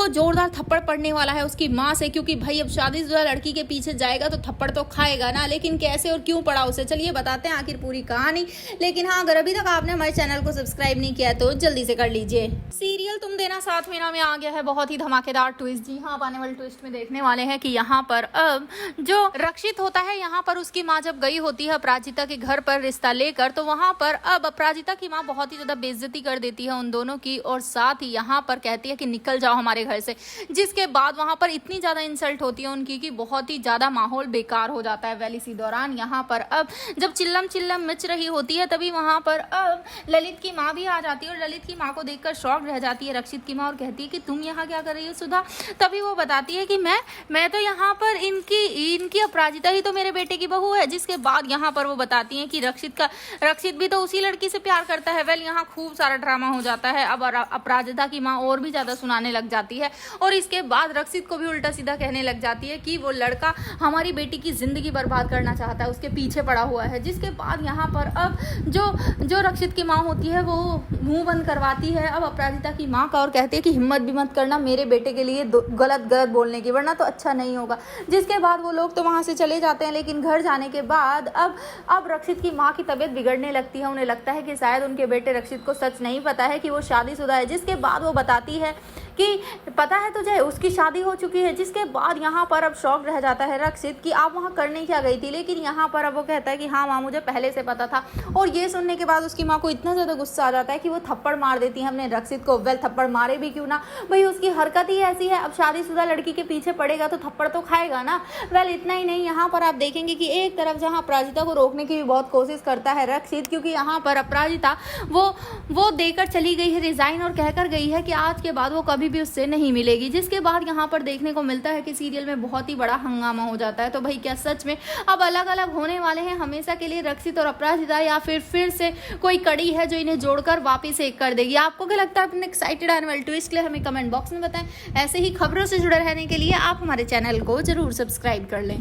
को जोरदार थप्पड़ पड़ने वाला है उसकी माँ से, क्योंकि भाई अब शादीशुदा लड़की के पीछे जाएगा तो थप्पड़ तो खाएगा ना, लेकिन कैसे और क्यों पड़ा उसे, चलिए बताते हैं आखिर पूरी कहानी। लेकिन हाँ, अगर अभी तक आपने हमारे चैनल को सब्सक्राइब नहीं किया तो जल्दी से कर लीजिए। सीरियल तुम देना साथ मेरा में आ गया है बहुत ही धमाकेदार ट्विस्ट। जी हाँ, आने वाले ट्विस्ट में देखने वाले हैं कि यहाँ पर अब जो रक्षित होता है, यहाँ पर उसकी माँ जब गई होती है अपराजिता के घर पर रिश्ता लेकर, तो वहाँ पर अब अपराजिता की माँ बहुत ही ज्यादा बेइज्जती कर देती है उन दोनों की, और साथ ही यहाँ पर कहती है कि निकल जाओ हमारे घर से। जिसके बाद वहाँ पर इतनी ज्यादा इंसल्ट होती है उनकी कि बहुत ही ज्यादा माहौल बेकार हो जाता है। वैल इसी दौरान यहाँ पर अब जब चिल्लम चिल्लम मच रही होती है, तभी वहाँ पर अब ललित की माँ भी आ जाती है, और ललित की माँ को देखकर शॉक रह जाती है रक्षित की माँ, और कहती है कि तुम यहाँ क्या कर रही हो सुधा। तभी वो बताती है कि मैं तो यहाँ पर इनकी अपराजिता ही तो मेरे बेटे की बहू है। जिसके बाद यहाँ पर वो बताती हैं कि रक्षित भी तो उसी लड़की से प्यार करता है। वेल यहाँ खूब सारा ड्रामा हो जाता है। अब अपराजिता की माँ और भी ज्यादा सुनाने लग जाती है, और इसके बाद रक्षित को भी उल्टा सीधा कहने लग जाती है कि वो लड़का हमारी बेटी की जिंदगी बर्बाद करना चाहता है, उसके पीछे पड़ा हुआ है। जिसके बाद यहाँ पर अब जो रक्षित की माँ होती है वो मुंह बंद करवाती है अब अपराजिता की माँ का, और कहती है कि हिम्मत भी मत करना मेरे बेटे के लिए गलत बोलने की, वरना तो अच्छा नहीं होगा। जिसके बाद वो लोग तो वहां से चले जाते हैं, लेकिन घर जाने के बाद अब रक्षित की माँ की तबीयत बिगड़ने लगती है। उन्हें लगता है कि शायद उनके बेटे रक्षित को सच नहीं पता है कि वो शादीशुदा है। जिसके बाद वो बताती है कि पता है तुझे, उसकी शादी हो चुकी है। जिसके बाद यहाँ पर अब शौक रह जाता है रक्षित कि आप वहाँ करने क्या गई थी, लेकिन यहाँ पर अब वो कहता है कि हाँ माँ, मुझे पहले से पता था। और ये सुनने के बाद उसकी माँ को इतना ज़्यादा गुस्सा आ जाता है कि वो थप्पड़ मार देती है हमने रक्षित को। वेल थप्पड़ मारे भी क्यों ना, भाई उसकी हरकत ही ऐसी है, अब शादीशुदा लड़की के पीछे पड़ेगा तो थप्पड़ तो खाएगा ना। वेल इतना ही नहीं, यहाँ पर आप देखेंगे कि एक तरफ जहाँ अपराजिता को रोकने की भी बहुत कोशिश करता है रक्षित, क्योंकि यहाँ पर अपराजिता वो देकर चली गई है रिजाइन, और कहकर गई है कि आज के बाद वो कभी भी उससे नहीं मिलेगी। जिसके बाद यहाँ पर देखने को मिलता है कि सीरियल में बहुत ही बड़ा हंगामा हो जाता है। तो भाई क्या सच में अब अलग अलग होने वाले हैं हमेशा के लिए रक्षित और अपराजिता, या फिर से कोई कड़ी है जो इन्हें जोड़कर वापिस एक कर देगी? आपको क्या लगता है? अपने एक्साइटेड आने वाले ट्विस्ट के लिए हमें कमेंट बॉक्स में बताएं। ऐसे ही खबरों से जुड़े रहने के लिए आप हमारे चैनल को जरूर सब्सक्राइब कर लें।